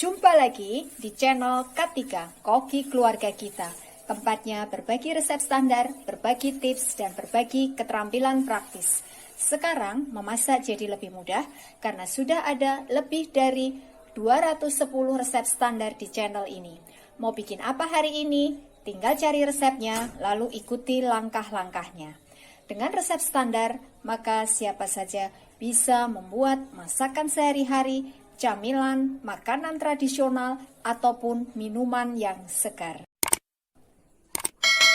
Jumpa lagi di channel K3, Koki Keluarga Kita. Tempatnya berbagi resep standar, berbagi tips, dan berbagi keterampilan praktis. Sekarang memasak jadi lebih mudah karena sudah ada lebih dari 210 resep standar di channel ini. Mau bikin apa hari ini? Tinggal cari resepnya, lalu ikuti langkah-langkahnya. Dengan resep standar, maka siapa saja bisa membuat masakan sehari-hari, camilan, makanan tradisional, ataupun minuman yang segar.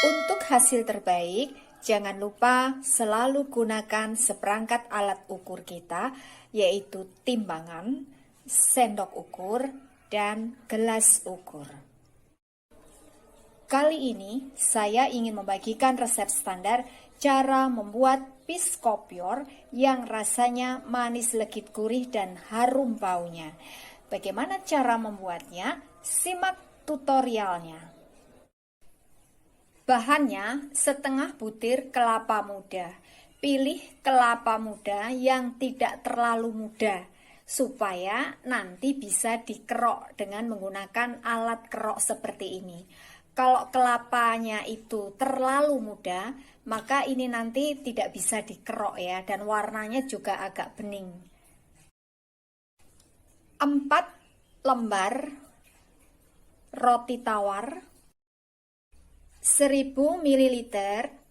Untuk hasil terbaik, jangan lupa selalu gunakan seperangkat alat ukur kita, yaitu timbangan, sendok ukur, dan gelas ukur. Kali ini, saya ingin membagikan resep standar cara membuat pis kopior yang rasanya manis legit gurih dan harum baunya. Bagaimana cara membuatnya? Simak tutorialnya. Bahannya setengah butir kelapa muda. Pilih kelapa muda yang tidak terlalu muda supaya nanti bisa dikerok dengan menggunakan alat kerok seperti ini. Kalau kelapanya itu terlalu muda, maka ini nanti tidak bisa dikerok ya, dan warnanya juga agak bening. 4 lembar roti tawar, 1000 ml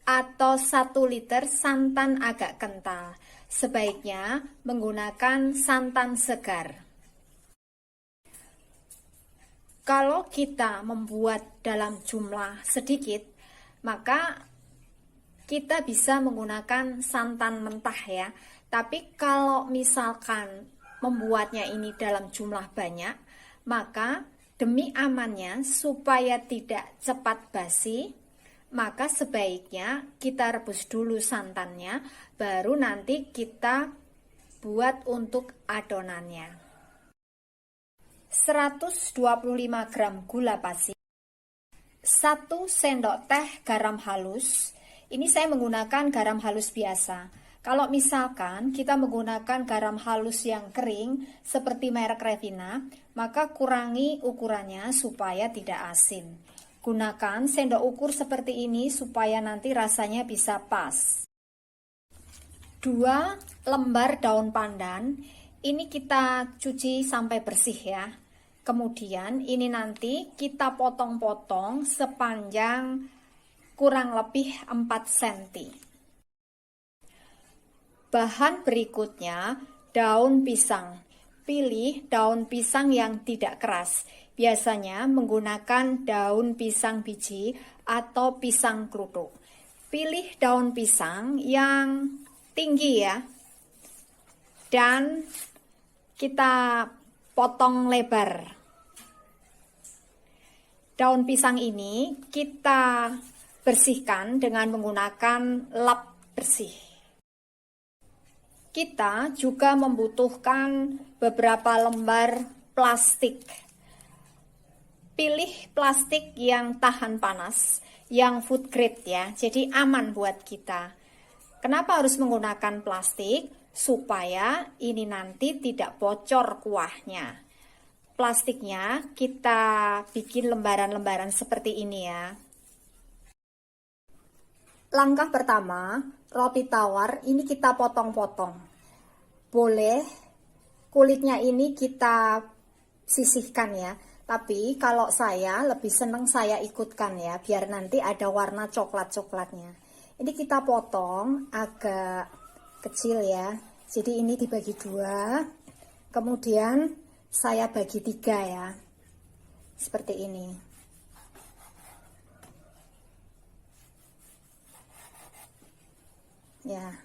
atau 1 liter santan agak kental. Sebaiknya menggunakan santan segar. Kalau kita membuat dalam jumlah sedikit, maka kita bisa menggunakan santan mentah ya. Tapi kalau misalkan membuatnya ini dalam jumlah banyak, maka demi amannya supaya tidak cepat basi, maka sebaiknya kita rebus dulu santannya, baru nanti kita buat untuk adonannya. 125 gram gula pasir, 1 sendok teh garam halus. Ini saya menggunakan garam halus biasa. Kalau misalkan kita menggunakan garam halus yang kering seperti merek Revina, maka kurangi ukurannya supaya tidak asin. Gunakan sendok ukur seperti ini supaya nanti rasanya bisa pas. 2 lembar daun pandan. Ini kita cuci sampai bersih ya. Kemudian ini nanti kita potong-potong sepanjang kurang lebih 4 cm. Bahan berikutnya, daun pisang. Pilih daun pisang yang tidak keras. Biasanya menggunakan daun pisang biji atau pisang kerutuk. Pilih daun pisang yang tinggi ya. Dan kita potong lebar. Daun pisang ini kita bersihkan dengan menggunakan lap bersih. Kita juga membutuhkan beberapa lembar plastik. Pilih plastik yang tahan panas, yang food grade ya, jadi aman buat kita. Kenapa harus menggunakan plastik? Supaya ini nanti tidak bocor kuahnya. Plastiknya kita bikin lembaran-lembaran seperti ini ya. Langkah pertama, roti tawar ini kita potong-potong. Boleh kulitnya ini kita sisihkan ya. Tapi kalau saya lebih senang saya ikutkan ya, biar nanti ada warna coklat-coklatnya. Ini kita potong agak kecil ya. Jadi ini dibagi 2. Kemudian saya bagi 3 ya. Seperti ini. Ya.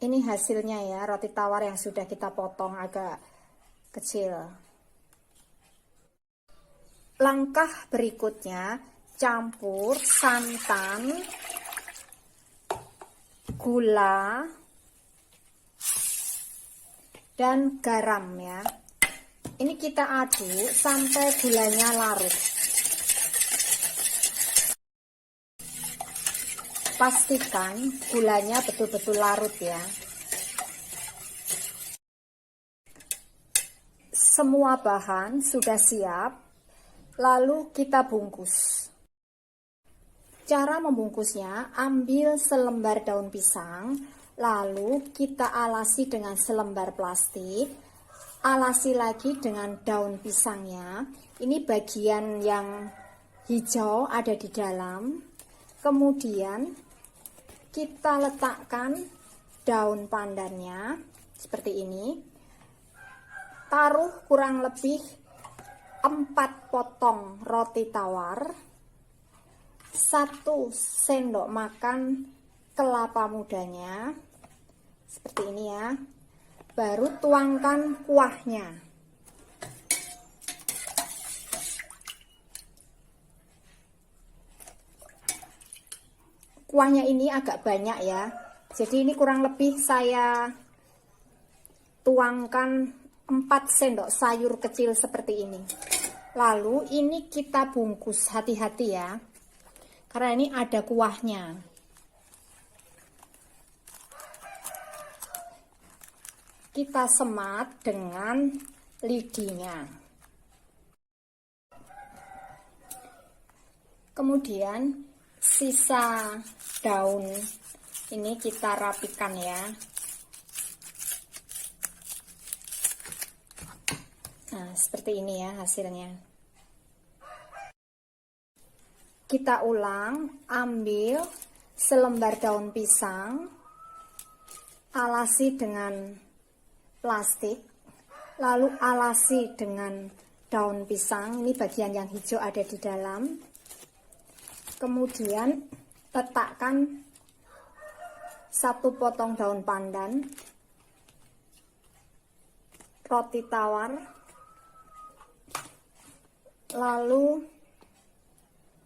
Ini hasilnya ya, roti tawar yang sudah kita potong agak kecil. Langkah berikutnya, campur santan, gula, dan garam ya. Ini kita aduk sampai gulanya larut. Pastikan gulanya betul-betul larut ya. semua bahan sudah siap, lalu kita bungkus. Cara membungkusnya, ambil selembar daun pisang, lalu kita alasi dengan selembar plastik, alasi lagi dengan daun pisangnya. Ini bagian yang hijau ada di dalam. Kemudian kita letakkan daun pandannya seperti ini. Taruh kurang lebih 4 potong roti tawar, 1 sendok makan kelapa mudanya, seperti ini ya. Baru tuangkan kuahnya. Kuahnya ini agak banyak ya, jadi ini kurang lebih saya tuangkan 4 sendok sayur kecil seperti ini. Lalu ini kita bungkus, hati-hati ya, karena ini ada kuahnya. Kita semat dengan lidinya. Kemudian sisa daun ini kita rapikan ya. Nah, seperti ini ya hasilnya. Kita ulang, ambil selembar daun pisang, alasi dengan plastik, lalu alasi dengan daun pisang. Ini bagian yang hijau ada di dalam. Kemudian letakkan 1 potong daun pandan, roti tawar, lalu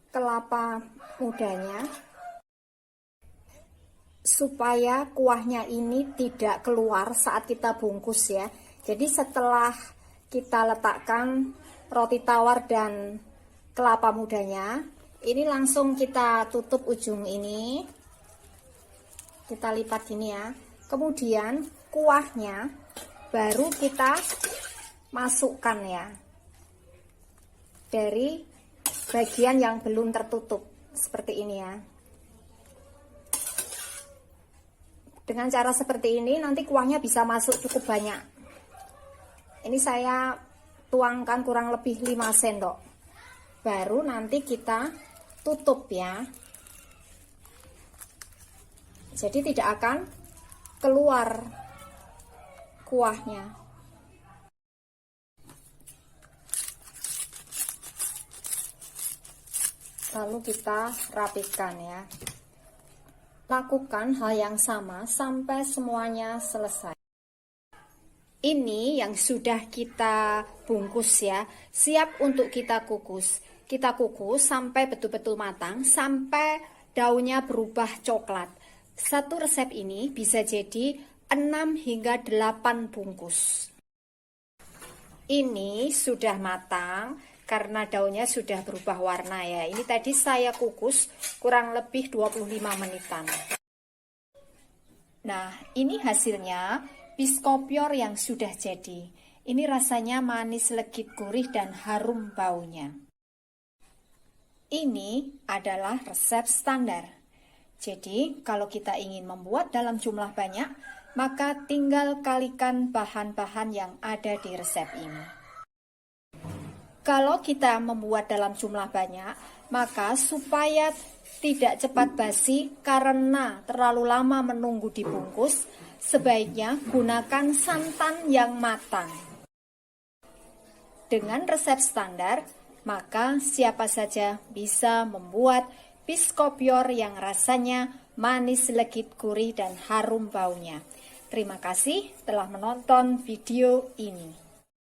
kelapa mudanya, supaya kuahnya ini tidak keluar saat kita bungkus ya. Jadi setelah kita letakkan roti tawar dan kelapa mudanya, ini langsung kita tutup ujung ini, kita lipat gini ya. Kemudian kuahnya baru kita masukkan ya, dari bagian yang belum tertutup seperti ini ya. Dengan cara seperti ini nanti kuahnya bisa masuk cukup banyak. Ini saya tuangkan kurang lebih 5 sendok. Baru nanti kita tutup ya. Jadi tidak akan keluar kuahnya. Lalu kita rapikan ya. Lakukan hal yang sama sampai semuanya selesai. Ini yang sudah kita bungkus ya, siap untuk kita kukus. Kita kukus sampai betul-betul matang, sampai daunnya berubah coklat. Satu resep ini bisa jadi 6 hingga 8 bungkus. Ini sudah matang karena daunnya sudah berubah warna ya. Ini tadi saya kukus kurang lebih 25 menitan. Nah, ini hasilnya biskopior yang sudah jadi. Ini rasanya manis, legit, gurih, dan harum baunya. Ini adalah resep standar. Jadi, kalau kita ingin membuat dalam jumlah banyak, maka tinggal kalikan bahan-bahan yang ada di resep ini. Kalau kita membuat dalam jumlah banyak, maka supaya tidak cepat basi karena terlalu lama menunggu dibungkus, sebaiknya gunakan santan yang matang. Dengan resep standar, maka siapa saja bisa membuat biskopior yang rasanya manis, legit, gurih, dan harum baunya. Terima kasih telah menonton video ini.